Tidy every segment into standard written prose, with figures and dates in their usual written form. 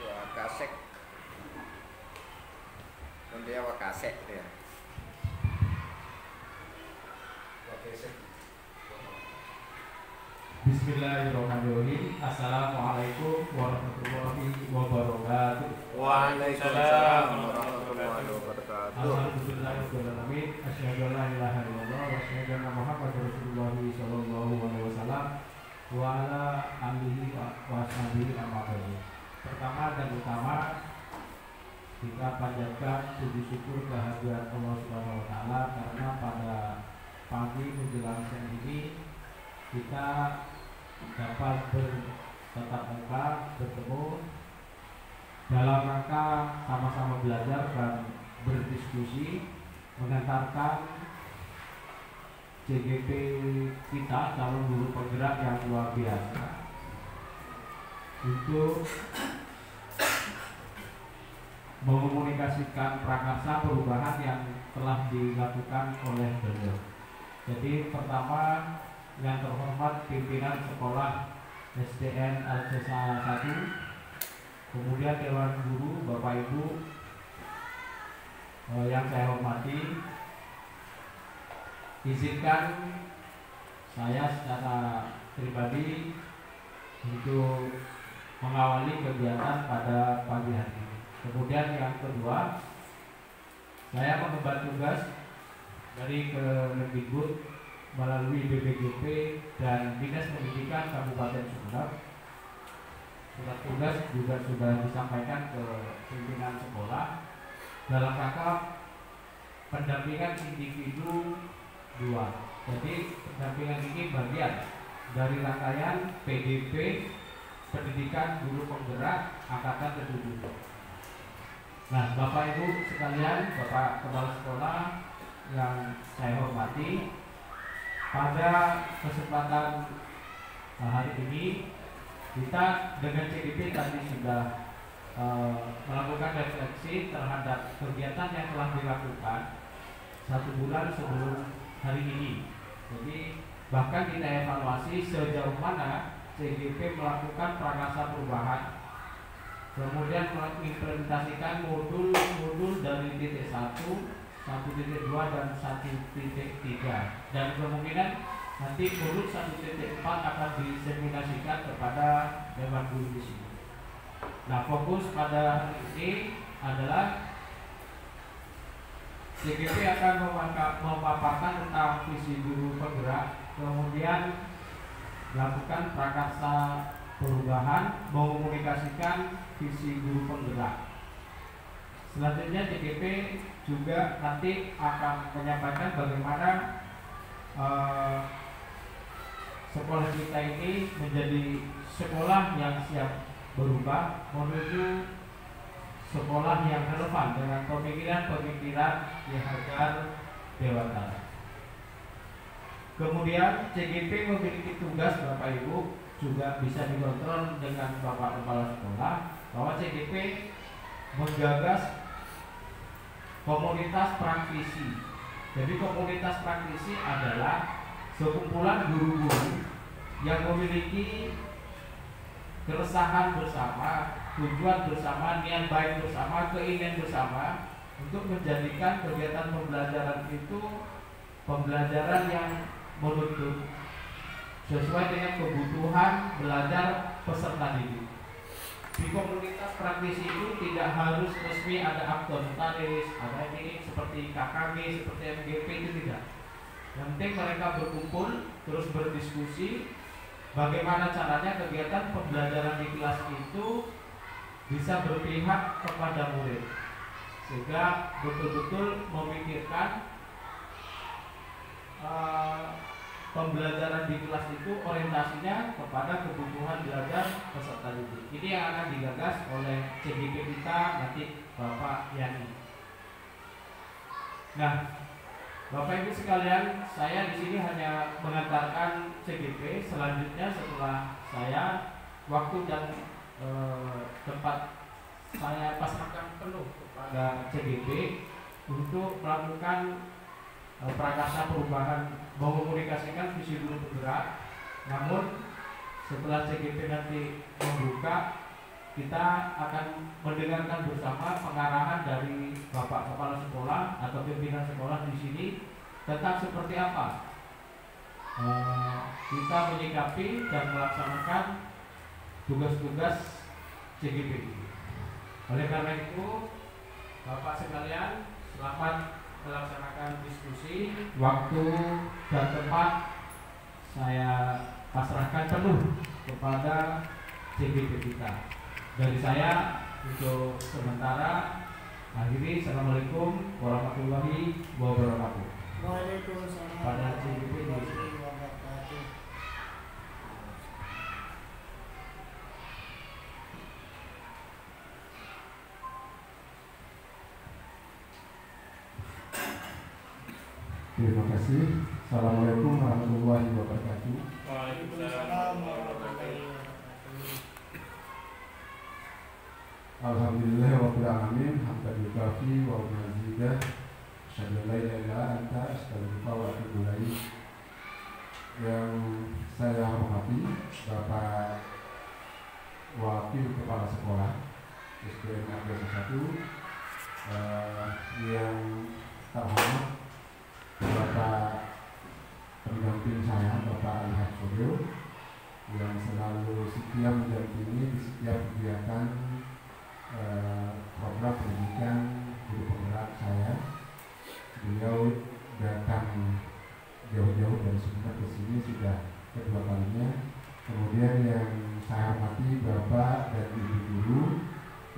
Wakasek. Nanti ya wakasek ya. Wakasek. Bismillahirrahmanirrahim. Assalamualaikum warahmatullahi wabarakatuh. Waalaikumsalam warahmatullahi wabarakatuh. Alhamdulillahirrahmanirrahim. Asyhadu an la ilaha illallah wa asyhadu anna Muhammadar Rasulullah sallallahu alaihi wasallam wa ala alihi wa sahbihi amma ba'du. Pertama dan utama kita panjatkan puji syukur kehadirat Allah Subhanahu wa taala karena pada pagi menjelang siang ini kita dapat bertatap muka bertemu dalam rangka sama-sama belajar dan berdiskusi mengantarkan CGP kita calon guru penggerak yang luar biasa untuk mengkomunikasikan prakarsa perubahan yang telah dilakukan oleh beliau. Jadi pertama yang terhormat pimpinan sekolah SDN Al-Jasa 1, kemudian Dewan Guru, Bapak Ibu yang saya hormati, izinkan saya secara pribadi untuk mengawali kegiatan pada pagi hari ini. Kemudian yang kedua, saya mengemban tugas dari Kemendikbud melalui BPJP dan Dinas Pendidikan Kabupaten Sumedang. Surat tugas juga sudah disampaikan ke pimpinan sekolah dalam rangka pendampingan individu 2. Jadi pendampingan ini bagian dari rangkaian PDP Pendidikan Guru Penggerak Angkatan ke-7. Nah, Bapak Ibu sekalian, Bapak Kepala Sekolah yang saya hormati, pada kesempatan hari ini kita dengan CGP tadi sudah melakukan refleksi terhadap kegiatan yang telah dilakukan 1 bulan sebelum hari ini. Jadi bahkan kita evaluasi sejauh mana CGP melakukan prakarsa perubahan, kemudian mengimplementasikan modul dari titik 1, 1.2 dan 1.3, dan kemungkinan nanti modul 1.4 akan diseminasikan kepada Dewan Guru di sini. Nah, fokus pada hari ini adalah CGP akan memaparkan tentang visi guru penggerak, kemudian melakukan prakarsa perubahan, mengkomunikasikan visi guru penggerak. Selanjutnya CGP juga nanti akan menyampaikan bagaimana sekolah kita ini menjadi sekolah yang siap berubah menuju sekolah yang relevan dengan pemikiran-pemikiran Ki Hajar Dewantara. Kemudian CGP memiliki tugas, Bapak Ibu juga bisa dikontrol dengan Bapak Kepala Sekolah, bahwa CGP menggagas komunitas praktisi. Jadi komunitas praktisi adalah sekumpulan guru-guru yang memiliki keresahan bersama, tujuan bersama, niat baik bersama, keinginan bersama untuk menjadikan kegiatan pembelajaran itu pembelajaran yang menuntut sesuai dengan kebutuhan belajar peserta didik. Di komunitas praktisi itu tidak harus resmi ada akte notaris, ada ini seperti KKG, seperti MGP, itu tidak. Yang penting mereka berkumpul, terus berdiskusi bagaimana caranya kegiatan pembelajaran di kelas itu bisa berpihak kepada murid, sehingga betul-betul memikirkan pembelajaran di kelas itu orientasinya kepada kebutuhan belajar peserta didik. Ini yang akan digagas oleh CGP kita nanti, Bapak Yani. Nah, Bapak Ibu sekalian, saya di sini hanya mengantarkan CGP. Selanjutnya setelah saya waktu dan tempat saya pasrahkan penuh kepada CGP untuk melakukan prakarsa perubahan, mengkomunikasikan visi guru penggerak. Namun Setelah CGP nanti membuka, kita akan mendengarkan bersama pengarahan dari Bapak Kepala Sekolah atau pimpinan sekolah di sini tentang seperti apa kita menyikapi dan melaksanakan tugas-tugas CGP. Oleh karena itu, Bapak sekalian, selamat melaksanakan diskusi. Waktu dan tempat saya pasrahkan penuh kepada CGP kita. Dari saya untuk sementara akhiri. Assalamualaikum warahmatullahi wabarakatuh. Waalaikumsalam Pada CGP warahmatullahi wabarakatuh. Terima kasih. Assalamualaikum warahmatullahi wabarakatuh. Waalaikumsalam warahmatullahi wabarakatuh. Alhamdulillah wa alamin hamdan yukafi wa mazidah. Asyhadu an la ilaha illa anta astaghfiruka wa atubu ilaik. Yang saya hormati Bapak Wakil Kepala Sekolah SDN Negeri 1, yang terhormat Bapak pendamping saya Bapak Ali Suryo, yang selalu setia mendampingi di setiap kegiatan program pendidikan guru penggerak saya. Beliau datang jauh-jauh dari Sumeneb ke sini sudah kedua kalinya. Kemudian yang saya hormati Bapak dan Ibu guru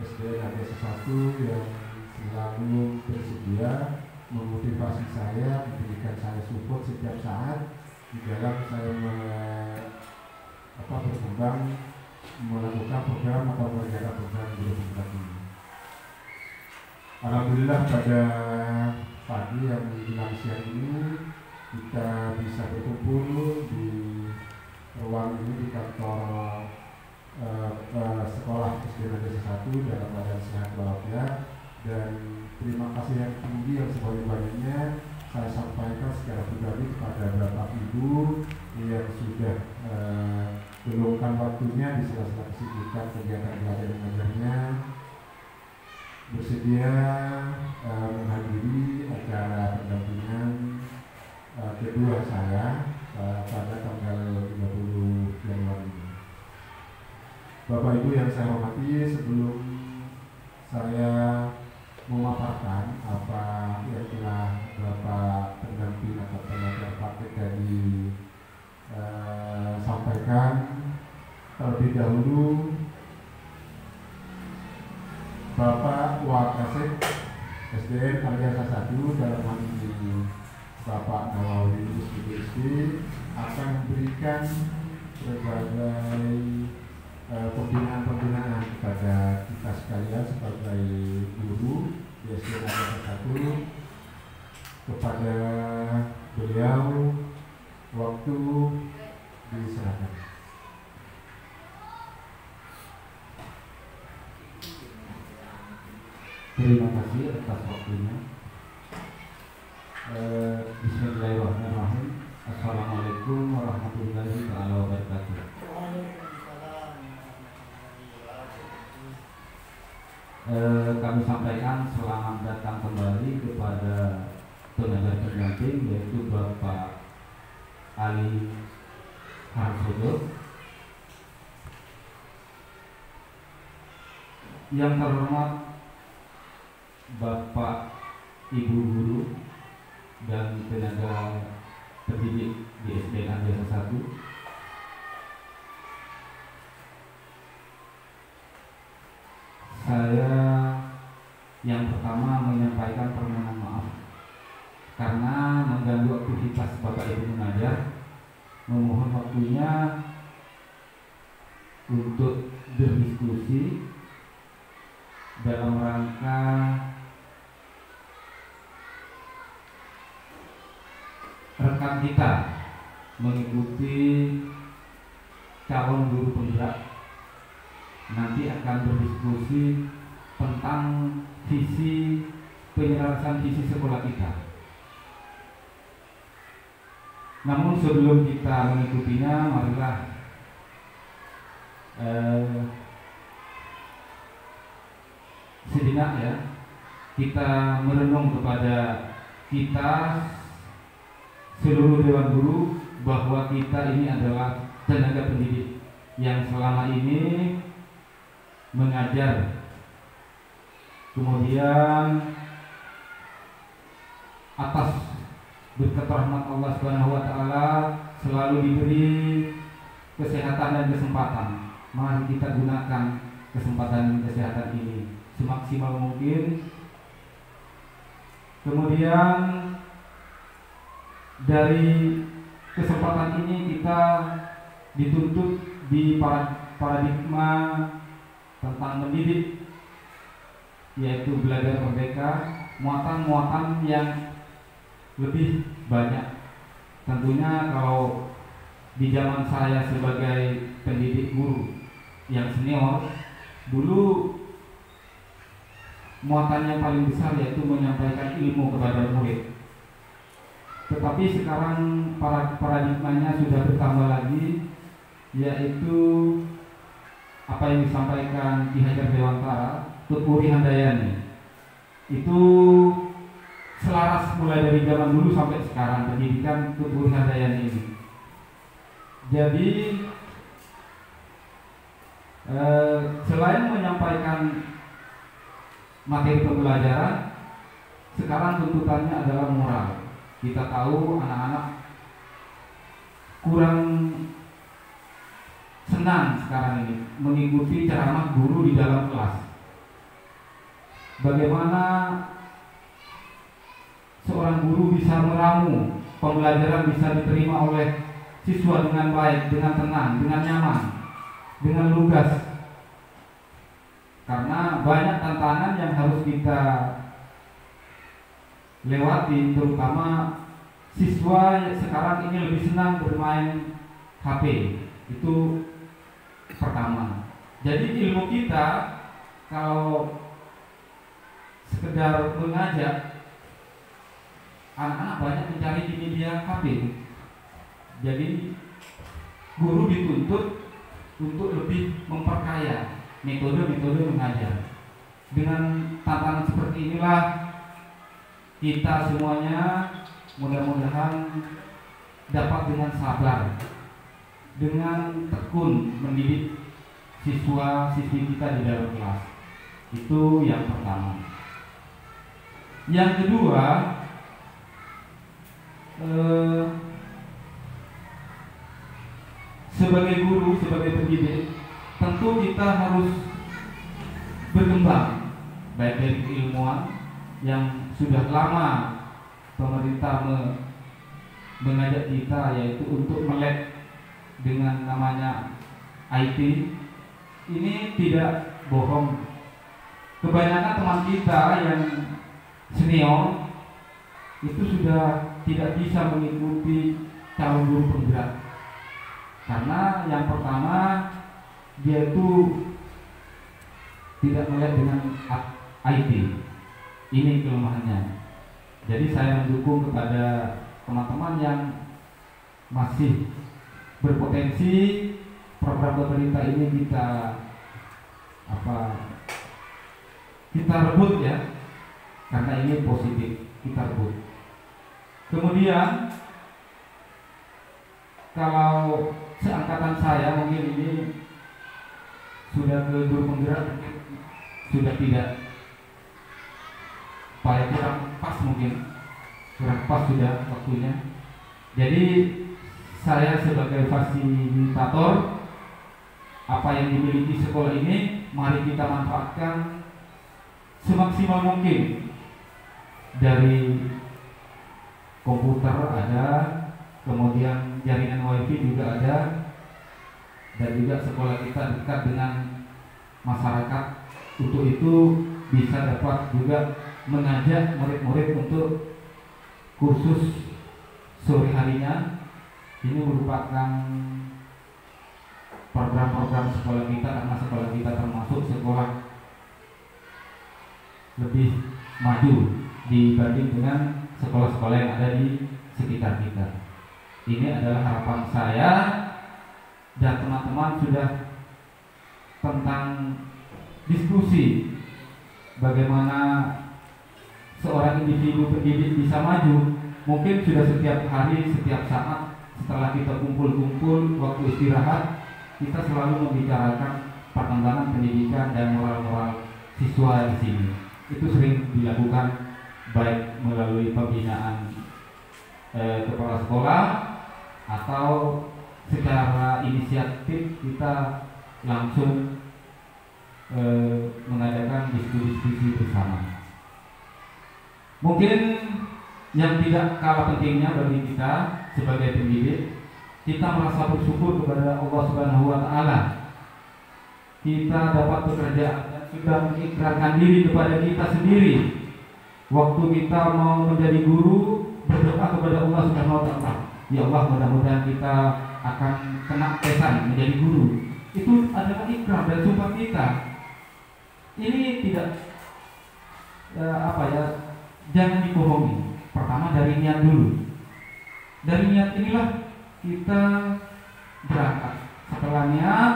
SDN Negeri 1 yang selalu bersedia memotivasi saya, memberikan saya support setiap saat di dalam saya berkembang melakukan program atau mengerjakan program guru penggerak ini. Alhamdulillah pada pagi yang menjelang siang ini kita bisa berkumpul di ruang ini di kantor sekolah SDN Negeri 1 dalam keadaan sehat walafiat, dan terima kasih yang tinggi yang sebanyak-banyaknya saya sampaikan secara pribadi kepada Bapak Ibu yang sudah meluangkan waktunya di sela-sela kesibukan kegiatan belajar mengajarnya, bersedia menghadiri acara pendampingan kedua saya pada tanggal 30 Januari ini. Bapak Ibu yang saya hormati, sebelum saya memaparkan apa yang telah Bapak pendamping atau pengajar praktek tadi sampaikan, terlebih dahulu Bapak Wakasek SDN Aliasa 1 dalam hal ini Bapak Nawawi SPDSD akan memberikan berbagai pembinaan kepada kita sekalian sebagai guru di SDN Aliasa 1. Kepada beliau waktu diserahkan. Terima kasih atas waktunya. Bismillahirrahmanirrahim. Assalamualaikum warahmatullahi wabarakatuh. Waalaikumsalam warahmatullahi wabarakatuh. Kami sampaikan selamat datang kembali kepada pengajar pendamping yaitu Bapak Ali Harsodo. Yang terhormat Bapak Ibu guru dan tenaga pendidik di SDN Aliasa 1. Saya yang pertama menyampaikan permohonan maaf karena mengganggu aktivitas Bapak Ibu mengajar. Memohon waktunya untuk berdiskusi dalam rangka rekan kita mengikuti calon guru penggerak nanti akan berdiskusi tentang visi penyelesaian visi sekolah kita. Namun sebelum kita mengikutinya, marilah sejenak ya kita merenung kepada kita seluruh Dewan Guru bahwa kita ini adalah tenaga pendidik yang selama ini mengajar, kemudian atas berkat rahmat Allah Subhanahu wa taala selalu diberi kesehatan dan kesempatan. Mari kita gunakan kesempatan dan kesehatan ini semaksimal mungkin. Kemudian dari kesempatan ini kita dituntut di paradigma tentang mendidik, yaitu belajar merdeka, muatan-muatan yang lebih banyak. Tentunya kalau di zaman saya sebagai pendidik guru yang senior, dulu muatan yang paling besar yaitu menyampaikan ilmu kepada murid. Tetapi sekarang paradigmanya sudah bertambah lagi, yaitu apa yang disampaikan Ki Hajar Dewantara, Tutpuri Handayani. Itu selaras mulai dari zaman dulu sampai sekarang pendidikan Tutpuri Handayani ini. Jadi selain menyampaikan materi pembelajaran, sekarang tuntutannya adalah moral. Kita tahu anak-anak kurang senang sekarang ini mengikuti ceramah guru di dalam kelas. Bagaimana seorang guru bisa meramu pembelajaran bisa diterima oleh siswa dengan baik, dengan tenang, dengan nyaman, dengan lugas. Karena banyak tantangan yang harus kita lewati, terutama siswa sekarang ini lebih senang bermain HP. Itu pertama. Jadi ilmu kita kalau sekedar mengajak, anak-anak banyak mencari di media HP. Jadi guru dituntut untuk lebih memperkaya metode-metode mengajar. Dengan tantangan seperti inilah kita semuanya mudah-mudahan dapat dengan sabar, dengan tekun mendidik siswa-siswi kita di dalam kelas. Itu yang pertama. Yang kedua, sebagai guru, sebagai pendidik, tentu kita harus berkembang, baik dari keilmuan yang sudah lama pemerintah mengajak kita, yaitu untuk melek dengan namanya IT. Ini tidak bohong. Kebanyakan teman kita yang senior itu sudah tidak bisa mengikuti calon guru penggerak. Karena yang pertama, dia itu tidak melihat dengan IT. Ini kelemahannya. Jadi saya mendukung kepada teman-teman yang masih berpotensi, program pemerintah ini kita rebut ya, karena ini positif, kita rebut. Kemudian kalau seangkatan saya mungkin ini sudah ke guru penggerak, sudah tidak, kurang pas mungkin, kurang pas sudah waktunya. Jadi saya sebagai fasilitator, apa yang dimiliki sekolah ini mari kita manfaatkan semaksimal mungkin. Dari komputer ada, kemudian jaringan wifi juga ada, dan juga sekolah kita dekat dengan masyarakat. Untuk itu bisa dapat juga mengajak murid-murid untuk kursus sore harinya. Ini merupakan program-program sekolah kita, karena sekolah kita termasuk sekolah lebih maju dibanding dengan sekolah-sekolah yang ada di sekitar kita. Ini adalah harapan saya, dan teman-teman sudah tentang diskusi bagaimana seorang individu pendidik bisa maju. Mungkin sudah setiap hari, setiap saat setelah kita kumpul-kumpul waktu istirahat, kita selalu membicarakan perkembangan pendidikan dan moral-moral siswa di sini. Itu sering dilakukan baik melalui pembinaan kepala sekolah atau secara inisiatif kita langsung mengadakan diskusi bersama. Mungkin yang tidak kalah pentingnya bagi kita sebagai pendidik, kita merasa bersyukur kepada Allah Subhanahu wa Ta'ala. Kita dapat bekerja dan sudah mengikrarkan diri kepada kita sendiri. Waktu kita mau menjadi guru, berdoa kepada Allah Subhanahu wa Ta'ala, ya Allah, mudah-mudahan kita akan kena pesan menjadi guru. Itu adalah ikrar dan sumpah kita. Ini tidak jangan dibohongi. Pertama dari niat dulu. Dari niat inilah kita berangkat. Setelah niat,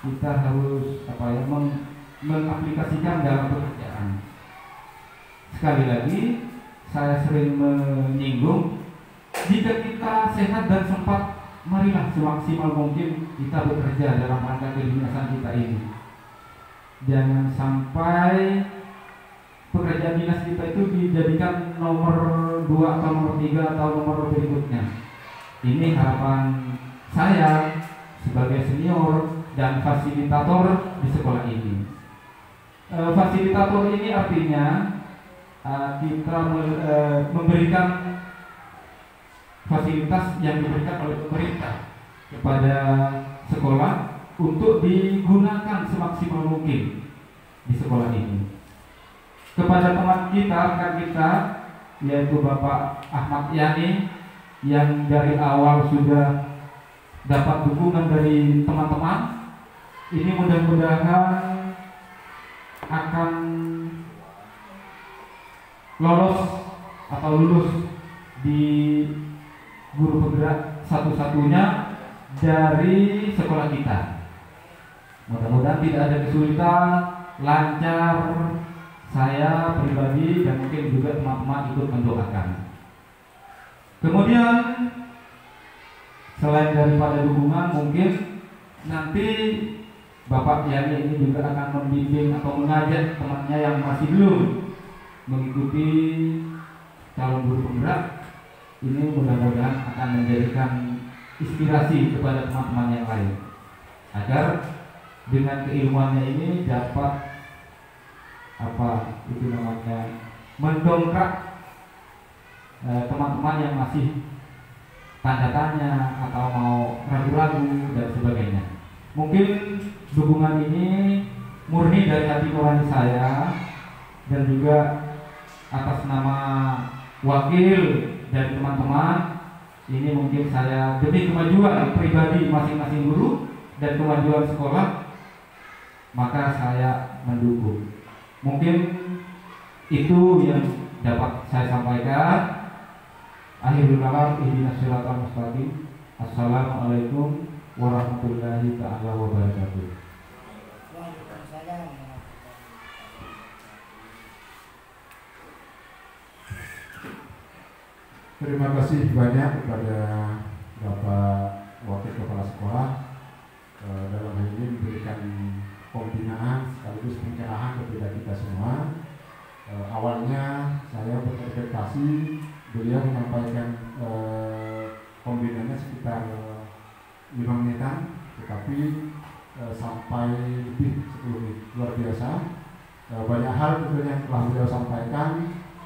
kita harus mengaplikasikan dalam pekerjaan. Sekali lagi, saya sering menyinggung, jika kita sehat dan sempat, marilah semaksimal mungkin kita bekerja dalam rangka kedinasan kita ini. Jangan sampai pekerjaan dinas kita itu dijadikan nomor 2 atau nomor 3 atau nomor berikutnya. Ini harapan saya sebagai senior dan fasilitator di sekolah ini. Fasilitator ini artinya kita memberikan fasilitas yang diberikan oleh pemerintah kepada sekolah untuk digunakan semaksimal mungkin di sekolah ini. Kepada teman kita, rekan kita, yaitu Bapak Ahmad Yani, yang dari awal sudah dapat dukungan dari teman-teman, ini mudah-mudahan akan lolos atau lulus di guru penggerak satu-satunya dari sekolah kita. Mudah-mudahan tidak ada kesulitan, lancar. Saya pribadi dan mungkin juga teman-teman ikut mendoakan. Kemudian selain daripada dukungan, mungkin nanti Bapak Yani ini juga akan membimbing atau mengajak temannya yang masih belum mengikuti calon guru penggerak. Ini mudah-mudahan akan menjadikan inspirasi kepada teman-teman yang lain, agar dengan keilmuannya ini dapat mendongkrak teman-teman yang masih tanda tanya atau mau ragu-ragu dan sebagainya. Mungkin dukungan ini murni dari hati nurani saya dan juga atas nama wakil dari teman-teman. Ini mungkin saya demi kemajuan pribadi masing-masing guru dan kemajuan sekolah, maka saya mendukung. Mungkin itu yang dapat saya sampaikan. Akhirul kalam, ihdinas siratal mustaqim. Assalamualaikum warahmatullahi ta'ala wabarakatuh. Waalaikumsalam. Terima kasih banyak kepada Bapak Wakil Kepala Sekolah dalam hal ini memberikan pembinaan sekaligus pencerahan kepada kita semua. Awalnya saya berekspektasi beliau menyampaikan pembinaannya sekitar 5 menitan, tetapi sampai lebih 10 menit. Luar biasa. Banyak hal tentunya yang telah beliau sampaikan.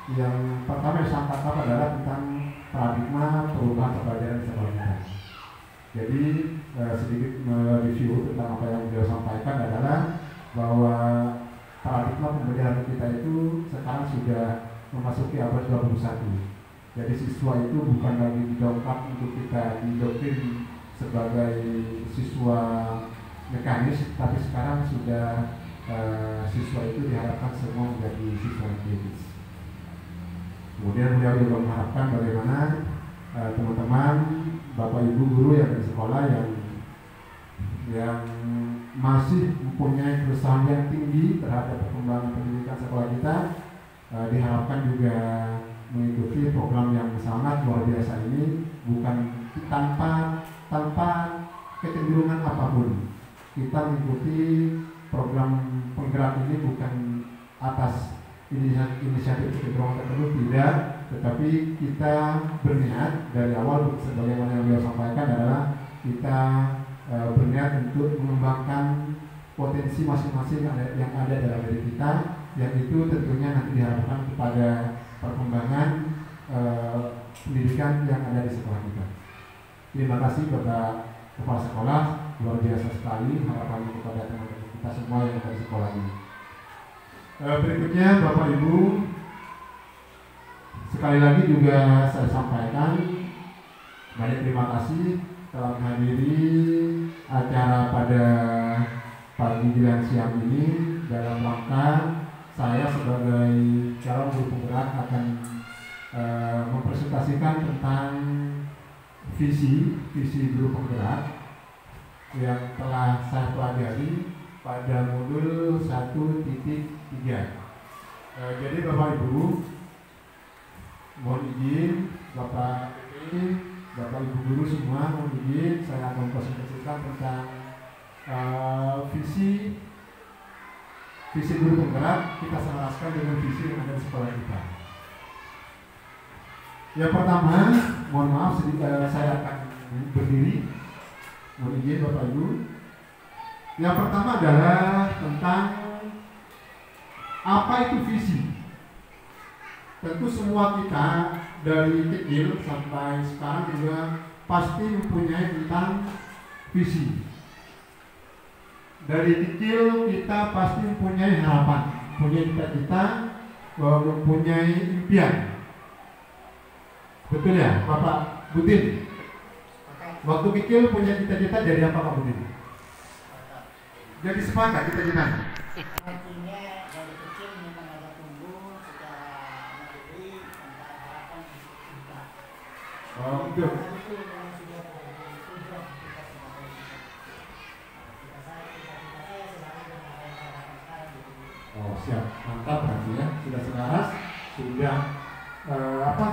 Yang pertama yang saya tangkap adalah tentang paradigma perubahan pembelajaran di sekolah kita. Jadi sedikit mereview tentang apa yang beliau sampaikan adalah bahwa paradigma pembelajaran kita itu sekarang sudah memasuki abad 21. Jadi siswa itu bukan lagi didongkrak untuk kita didoktrin sebagai siswa mekanis, tapi sekarang sudah siswa itu diharapkan semua menjadi siswa kritis. Kemudian beliau juga mengharapkan bagaimana teman-teman, bapak ibu guru yang di sekolah yang masih mempunyai keresahan yang tinggi terhadap perkembangan pendidikan sekolah kita, diharapkan juga mengikuti program yang sangat luar biasa ini, bukan tanpa kecenderungan apapun. Kita mengikuti program penggerak ini bukan atas inisiatif kecenderungan tertentu, tidak, tetapi kita berniat dari awal sebagaimana yang beliau sampaikan adalah kita berniat untuk mengembangkan potensi masing-masing yang ada dalam diri kita, yang itu tentunya nanti diharapkan kepada perkembangan pendidikan yang ada di sekolah kita. Terima kasih Bapak Kepala Sekolah, luar biasa sekali harapannya kepada teman-teman kita semua yang ada di sekolah ini. Berikutnya Bapak Ibu, sekali lagi juga saya sampaikan banyak terima kasih telah menghadiri acara pada pagi dan siang ini. Dalam rangka saya sebagai calon guru penggerak akan mempresentasikan tentang visi guru penggerak yang telah saya pelajari pada modul 1.3. Jadi Bapak Ibu, mohon izin Bapak Ibu guru semua, mohon izin saya akan presentasikan tentang visi guru penggerak kita selaraskan dengan visi yang ada di sekolah kita. Yang pertama, mohon maaf saya akan berdiri. Mohon izin Bapak Ibu. Yang pertama adalah tentang apa itu visi. Tentu semua kita dari kecil sampai sekarang juga pasti mempunyai tentang visi. Dari kecil kita pasti mempunyai harapan, mempunyai cita-cita, mempunyai impian. Betul ya, Bapak Budin? Waktu kecil punya cita-cita jadi apa Pak Budin? Jadi sepakat cita-citanya? Artinya dari kecil memang ada tumbuh secara mandiri tanpa harapan kita. Oh, betul. Itu memang sudah tujuan kita sebagai kita saya selalu dengan harapan sekarang gitu. Oh siap, mantap berarti ya, sudah selaras, sudah apa?